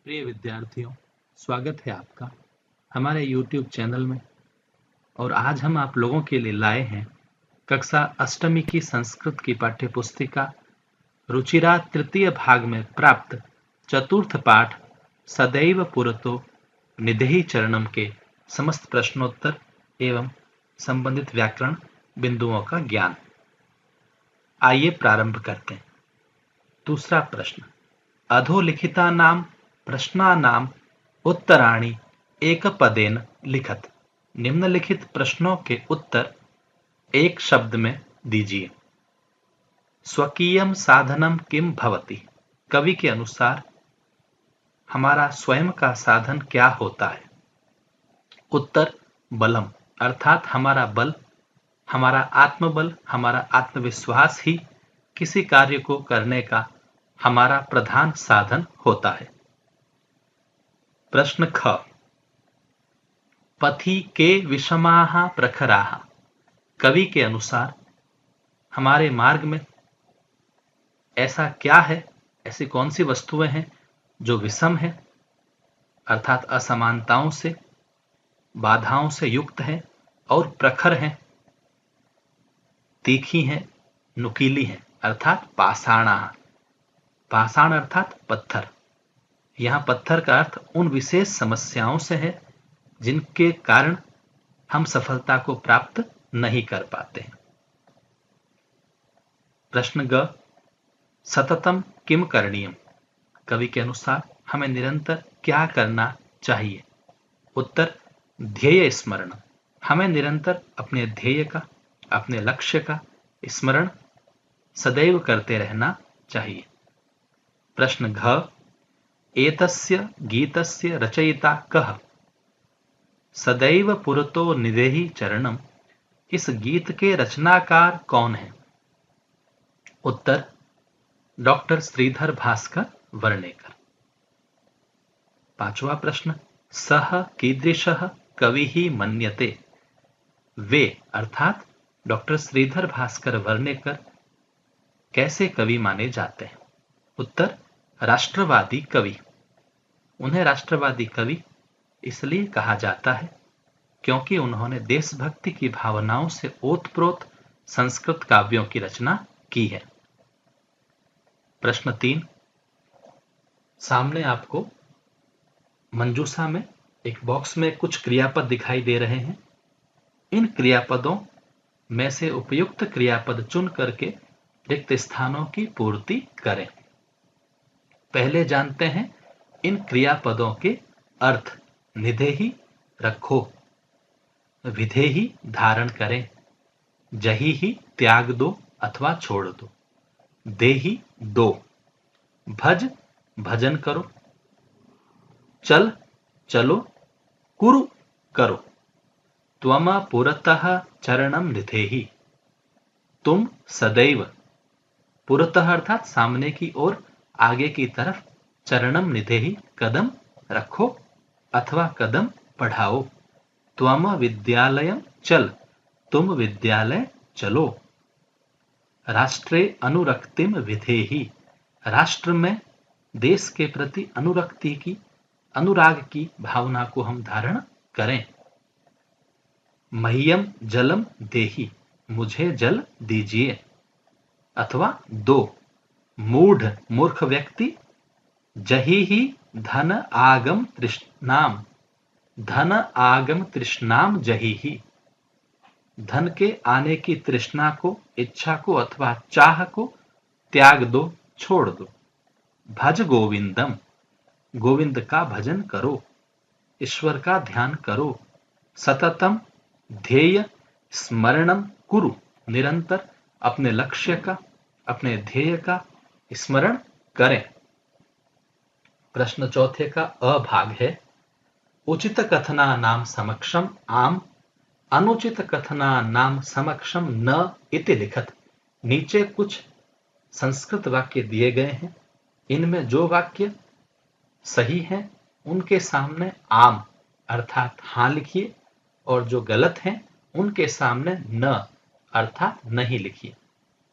प्रिय विद्यार्थियों, स्वागत है आपका हमारे YouTube चैनल में। और आज हम आप लोगों के लिए लाए हैं कक्षा अष्टमी की संस्कृत की पाठ्य पुस्तिका रुचिरा तृतीय भाग में प्राप्त चतुर्थ पाठ सदैव पुरतो निधि चरणम के समस्त प्रश्नोत्तर एवं संबंधित व्याकरण बिंदुओं का ज्ञान। आइए प्रारंभ करते हैं। दूसरा प्रश्न, अधोलिखिता नाम प्रश्नानाम उत्तराणि एकपदेन लिखत। निम्नलिखित प्रश्नों के उत्तर एक शब्द में दीजिए। स्वकीयम साधनम किम भवति। कवि के अनुसार हमारा स्वयं का साधन क्या होता है। उत्तर बलम, अर्थात हमारा बल, हमारा आत्मबल, हमारा आत्मविश्वास ही किसी कार्य को करने का हमारा प्रधान साधन होता है। प्रश्न ख, पथि के विषमाः प्रखराः। कवि के अनुसार हमारे मार्ग में ऐसा क्या है, ऐसी कौन सी वस्तुएं हैं जो विषम है, अर्थात असमानताओं से, बाधाओं से युक्त हैं और प्रखर हैं, तीखी हैं, नुकीली हैं, अर्थात पाषाणाः। पाषाण अर्थात पत्थर। यहाँ पत्थर का अर्थ उन विशेष समस्याओं से है जिनके कारण हम सफलता को प्राप्त नहीं कर पाते हैं। प्रश्न ग, सततम किम करणीयम। कवि के अनुसार हमें निरंतर क्या करना चाहिए। उत्तर ध्येय स्मरण, हमें निरंतर अपने ध्येय का, अपने लक्ष्य का स्मरण सदैव करते रहना चाहिए। प्रश्न घ, एतस्य गीतस्य रचयिता कः। सदैव पुरतो निधेहि चरणम, इस गीत के रचनाकार कौन है। उत्तर डॉक्टर श्रीधर भास्कर वर्णेकर। पांचवा प्रश्न, सह कीदृशः कविः मन्यते। वे अर्थात डॉक्टर श्रीधर भास्कर वर्णेकर कैसे कवि माने जाते हैं। उत्तर राष्ट्रवादी कवि। उन्हें राष्ट्रवादी कवि इसलिए कहा जाता है क्योंकि उन्होंने देशभक्ति की भावनाओं से ओतप्रोत संस्कृत काव्यों की रचना की है। प्रश्न 3, सामने आपको मंजूषा में एक बॉक्स में कुछ क्रियापद दिखाई दे रहे हैं। इन क्रियापदों में से उपयुक्त क्रियापद चुन करके रिक्त स्थानों की पूर्ति करें। पहले जानते हैं इन क्रियापदों के अर्थ। निधेहि रखो, विधेहि धारण करें, जही ही त्याग दो अथवा छोड़ दो, देहि दो, भज भजन करो, चल चलो, कुरु करो, त्वम पुरतः चरणम निधेहि, तुम सदैव, पुरतः अर्थात सामने की ओर, आगे की तरफ, चरणम निधेहि कदम रखो अथवा कदम बढ़ाओ, त्वम विद्यालयम चल, तुम विद्यालय चलो, राष्ट्रे अनुरक्तिम विधेहि, राष्ट्र में देश के प्रति अनुरक्ति की, अनुराग की भावना को हम धारण करें। मह्यम जलम देहि, मुझे जल दीजिए अथवा दो, मूढ़ मूर्ख व्यक्ति, जही ही धन आगम तृष्णाम, धन आगम तृष्णाम जही ही, धन के आने की तृष्णा को, इच्छा को अथवा चाह को त्याग दो, छोड़ दो। भज गोविंदम, गोविंद का भजन करो, ईश्वर का ध्यान करो। सततम ध्येय स्मरणम कुरु, निरंतर अपने लक्ष्य का, अपने ध्येय का स्मरण करें। प्रश्न चौथे का अ भाग है, उचित कथना नाम समक्षम आम, अनुचित कथना नाम समक्षम न इति लिखत। नीचे कुछ संस्कृत वाक्य दिए गए हैं। इनमें जो वाक्य सही हैं उनके सामने आम अर्थात हाँ लिखिए, और जो गलत हैं उनके सामने न अर्थात नहीं लिखिए।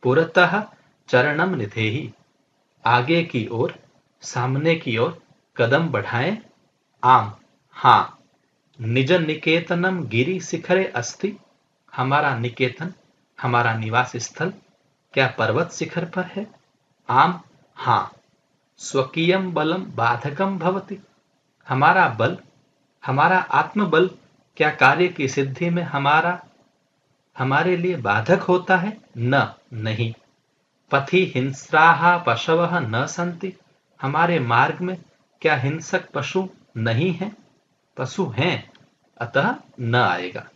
पुरतः चरणम निधेहि, आगे की ओर, सामने की ओर कदम बढ़ाएं। आम, हाँ। निज निकेतनम गिरि शिखरे अस्ति। हमारा निकेतन, हमारा निवास स्थल क्या पर्वत शिखर पर है? आम, हाँ। स्वकीयम बलम बाधकम भवति। हमारा बल, हमारा आत्मबल क्या कार्य की सिद्धि में हमारे लिए बाधक होता है? न, नहीं। पथि हिंस्राः पशवः न सन्ति। हमारे मार्ग में क्या हिंसक पशु नहीं हैं? पशु हैं, अतः न आएगा।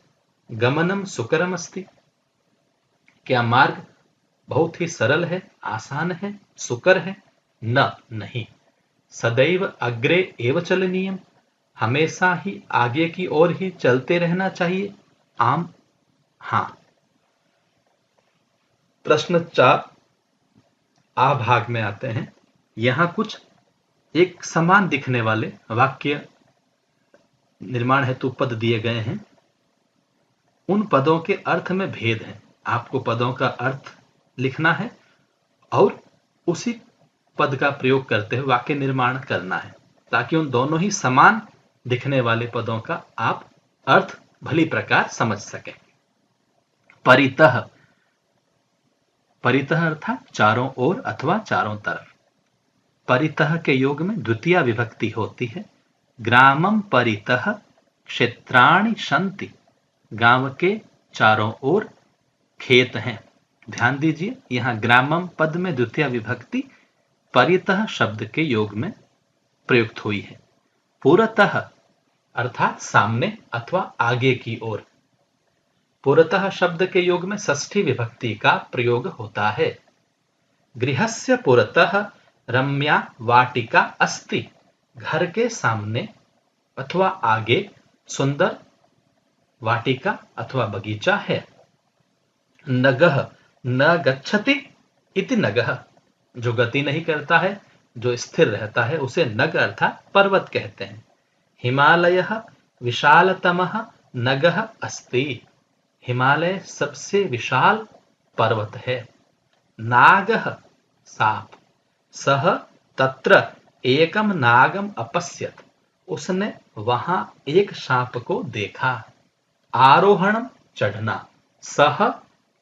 गमनम सुकरम अस्ति। क्या मार्ग बहुत ही सरल है, आसान है, सुकर है? न, नहीं। सदैव अग्रे एव चलनीयम। हमेशा ही आगे की ओर ही चलते रहना चाहिए। आम, हाँ। प्रश्न 4 आ भाग में आते हैं। यहां कुछ एक समान दिखने वाले वाक्य निर्माण हेतु पद दिए गए हैं। उन पदों के अर्थ में भेद है। आपको पदों का अर्थ लिखना है और उसी पद का प्रयोग करते हुए वाक्य निर्माण करना है, ताकि उन दोनों ही समान दिखने वाले पदों का आप अर्थ भली प्रकार समझ सकें। परितः, परितः अर्थात चारों ओर अथवा चारों तरफ। परितः के योग में द्वितीय विभक्ति होती है। ग्रामम परितः क्षेत्राणि सन्ति। गांव के चारों ओर खेत हैं। ध्यान दीजिए, यहां ग्रामम पद में द्वितीय विभक्ति परितः शब्द के योग में प्रयुक्त हुई है। पुरतः अर्थात सामने अथवा आगे की ओर। पुरतः शब्द के योग में षष्ठी विभक्ति का प्रयोग होता है। गृहस्य पुरतः रम्या वाटिका अस्ति। घर के सामने अथवा आगे सुंदर वाटिका अथवा बगीचा है। नगः न गच्छति इति नगः। जो गति नहीं करता है, जो स्थिर रहता है, उसे नग अर्थात पर्वत कहते हैं। हिमालयः विशालतमः नगः अस्ति। हिमालय सबसे विशाल पर्वत है। नागः सांप। सह तत्र एकम नागम अपश्यत। उसने वहां एक सांप को देखा। आरोहणम चढ़ना। सह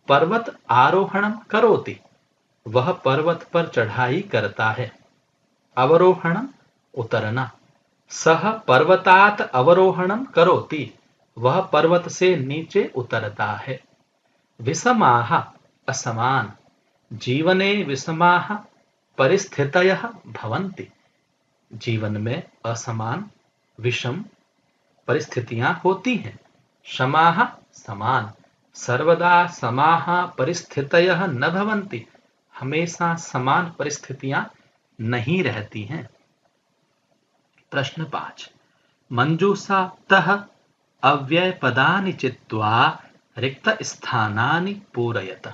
पर्वत आरोहणम करोति। वह पर्वत पर चढ़ाई करता है। अवरोहणम उतरना। सह पर्वतात अवरोहणम करोति। वह पर्वत से नीचे उतरता है। विषमाः असमान। जीवने विषमाः परिस्थितयः भवन्ति। जीवन में असमान विषम परिस्थितियां होती हैं। समाः समान। सर्वदा समाः परिस्थितयः न भवन्ति। हमेशा समान परिस्थितियां नहीं रहती हैं। प्रश्न 5। मंजूषातः अव्यय पदानि चित्वा रिक्त स्थानानि पूरयत।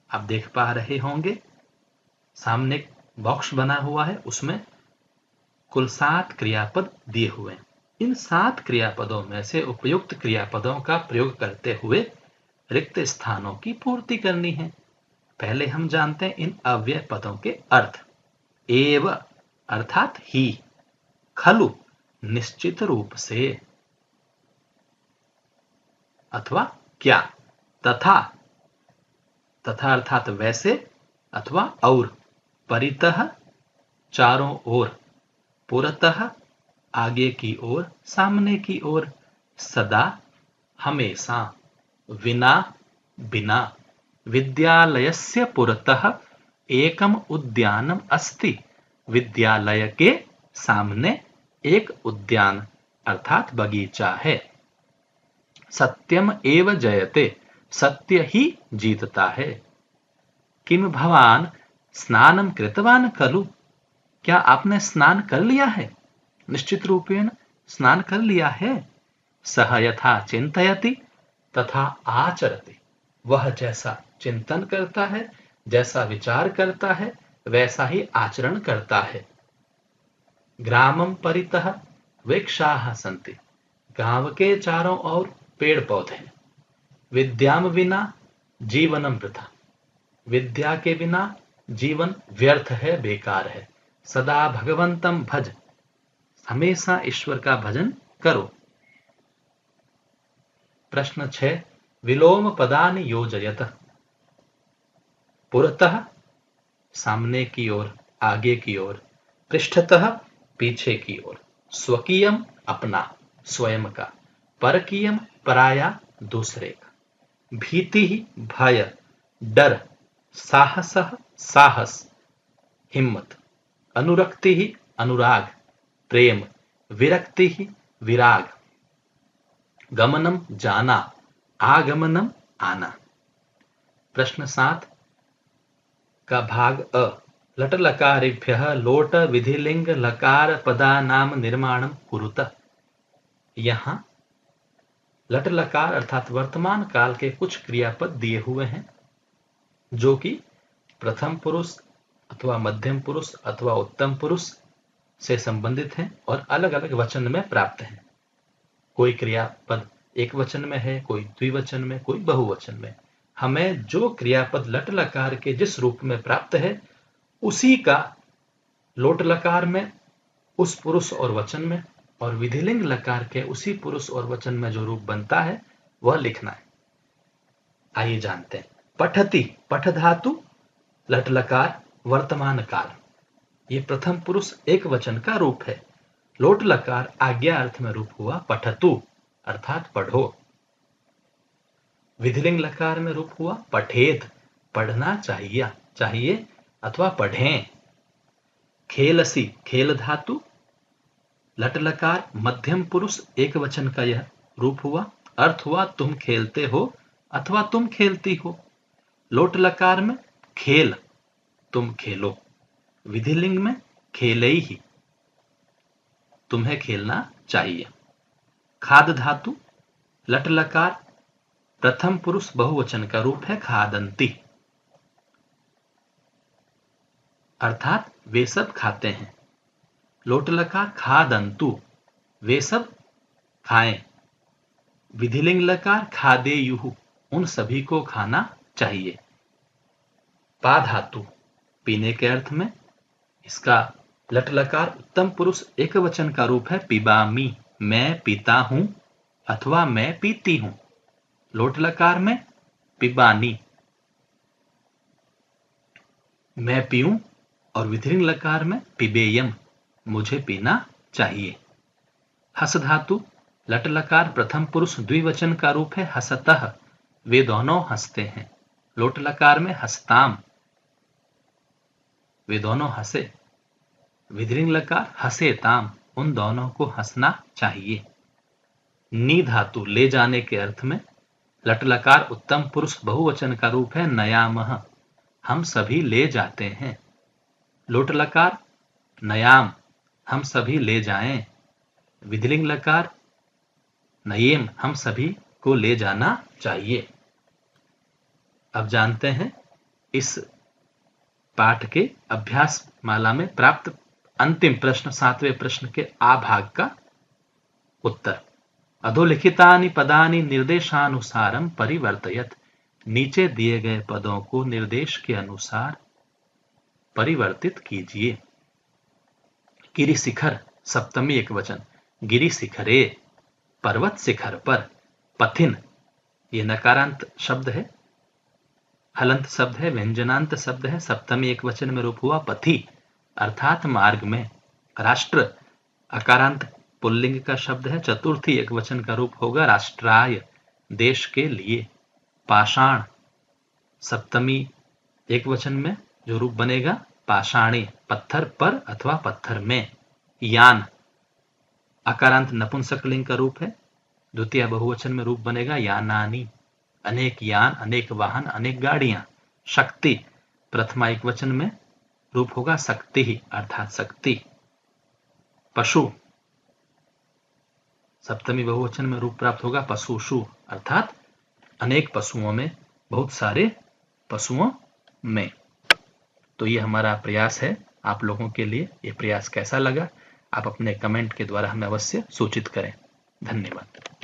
आप देख पा रहे होंगे, सामने एक बॉक्स बना हुआ है, उसमें कुल 7 क्रियापद दिए हुए हैं। इन 7 क्रियापदों में से उपयुक्त क्रियापदों का प्रयोग करते हुए रिक्त स्थानों की पूर्ति करनी है। पहले हम जानते हैं इन अव्यय पदों के अर्थ। एव अर्थात ही, खलु निश्चित रूप से अथवा क्या, तथा, तथा अर्थात वैसे अथवा और, परितः चारों ओर, पुरतः आगे की ओर, सामने की ओर, सदा हमेशा, विना बिना। विद्यालयस्य पुरतः एकम उद्यानम अस्ति। विद्यालय के सामने एक उद्यान अर्थात बगीचा है। सत्यम एव जयते। सत्य ही जीतता है। किम भवान स्नानम कृतवान खलु। क्या आपने स्नान कर लिया है? निश्चित रूपेण स्नान कर लिया है। सह यथा चिंतयति तथा आचरति। वह जैसा चिंतन करता है, जैसा विचार करता है, वैसा ही आचरण करता है। ग्रामम परितः वृक्षाः सन्ति। गांव के चारों ओर पेड़ पौधे हैं। विद्याम विना जीवनम वृथा। विद्या के बिना जीवन व्यर्थ है, बेकार है। सदा भगवंतम भज। हमेशा ईश्वर का भजन करो। प्रश्न 6, विलोम पदानि योजयत। पुरतः सामने की ओर, आगे की ओर, पृष्ठतः पीछे की ओर, स्वकीयम अपना स्वयं का, परकीयम पराया दूसरे का, भीति भय डर, साहस साहस हिम्मत, अनुरक्ति अनुराग प्रेम, विरक्ति विराग, गमनम जाना, आगमनम आना। प्रश्न 7 का भाग अ, लट लकारेभ्यः लोट विधिलिंग लकार पदानाम निर्माणम कुरुत। यहाँ लट लकार अर्थात वर्तमान काल के कुछ क्रियापद दिए हुए हैं जो कि प्रथम पुरुष अथवा मध्यम पुरुष अथवा उत्तम पुरुष से संबंधित हैं और अलग अलग वचन में प्राप्त हैं। कोई क्रियापद एक वचन में है, कोई द्विवचन में, कोई बहुवचन में। हमें जो क्रियापद लट लकार के जिस रूप में प्राप्त है उसी का लोट लकार में उस पुरुष और वचन में और विधिलिंग लकार के उसी पुरुष और वचन में जो रूप बनता है वह लिखना है। आइए जानते हैं। पठति, पठ धातु लट लकार वर्तमान काल, ये प्रथम पुरुष एक वचन का रूप है। लोट लकार आज्ञा अर्थ में रूप हुआ पठतु अर्थात पढ़ो। विधिलिंग लकार में रूप हुआ पठेत, पढ़ना चाहिए अथवा पढ़ें। खेलसी, खेल धातु लट लकार मध्यम पुरुष एक वचन का यह रूप हुआ। अर्थ हुआ तुम खेलते हो अथवा तुम खेलती हो। लोट लकार में खेल, तुम खेलो। विधिलिंग में खेलई ही, तुम्हें खेलना चाहिए। खाद धातु लट लकार प्रथम पुरुष बहुवचन का रूप है खादंती, अर्थात वे सब खाते हैं। लोट लकार खादंतु, वे सब खाएं। विधिलिंग लकार खादेयुहु, उन सभी को खाना चाहिए। पा धातु पीने के अर्थ में, इसका लट लकार उत्तम पुरुष एक वचन का रूप है पिबामी, मैं पीता हूं अथवा मैं पीती हूं। लोट लकार में पिबानी, मैं पीऊं, और विधिलिंग लकार में पिबेयम, मुझे पीना चाहिए। हस धातु लट लकार प्रथम पुरुष द्विवचन का रूप है हसतः, वे दोनों हंसते हैं। लोट लकार में हसताम, वे दोनों हंसे। विधिलिंग लकार हसेताम, उन दोनों को हंसना चाहिए। नी धातु ले जाने के अर्थ में, लट लकार उत्तम पुरुष बहुवचन का रूप है नयामः, हम सभी ले जाते हैं। लोट लकार नयाम, हम सभी ले जाएं। विधिलिंग लकार नयेम, हम सभी को ले जाना चाहिए। अब जानते हैं इस पाठ के अभ्यास माला में प्राप्त अंतिम प्रश्न, 7वें प्रश्न के आ भाग का उत्तर। अधोलिखितानि पदानि निर्देशानुसारम परिवर्तयत, नीचे दिए गए पदों को निर्देश के अनुसार परिवर्तित कीजिए। गिरि शिखर सप्तमी एक वचन, गिरि शिखरे, पर्वत शिखर पर। पथिन, ये नकारांत शब्द है, हलंत शब्द है, व्यंजनांत शब्द है, सप्तमी एक वचन में रूप हुआ पथि अर्थात मार्ग में। राष्ट्र अकारांत पुल्लिंग का शब्द है, चतुर्थी एक वचन का रूप होगा राष्ट्राय, देश के लिए। पाषाण सप्तमी एक वचन में जो रूप बनेगा पाषाणी, पत्थर पर अथवा पत्थर में। यान अकारांत नपुंसकलिंग का रूप है, द्वितीय बहुवचन में रूप बनेगा यानानी, अनेक यान, अनेक वाहन, अनेक गाड़ियां। शक्ति प्रथमा एक वचन में रूप होगा शक्ति ही अर्थात शक्ति। पशु सप्तमी बहुवचन में रूप प्राप्त होगा पशुषु अर्थात अनेक पशुओं में, बहुत सारे पशुओं में। तो ये हमारा प्रयास है आप लोगों के लिए। ये प्रयास कैसा लगा आप अपने कमेंट के द्वारा हमें अवश्य सूचित करें। धन्यवाद।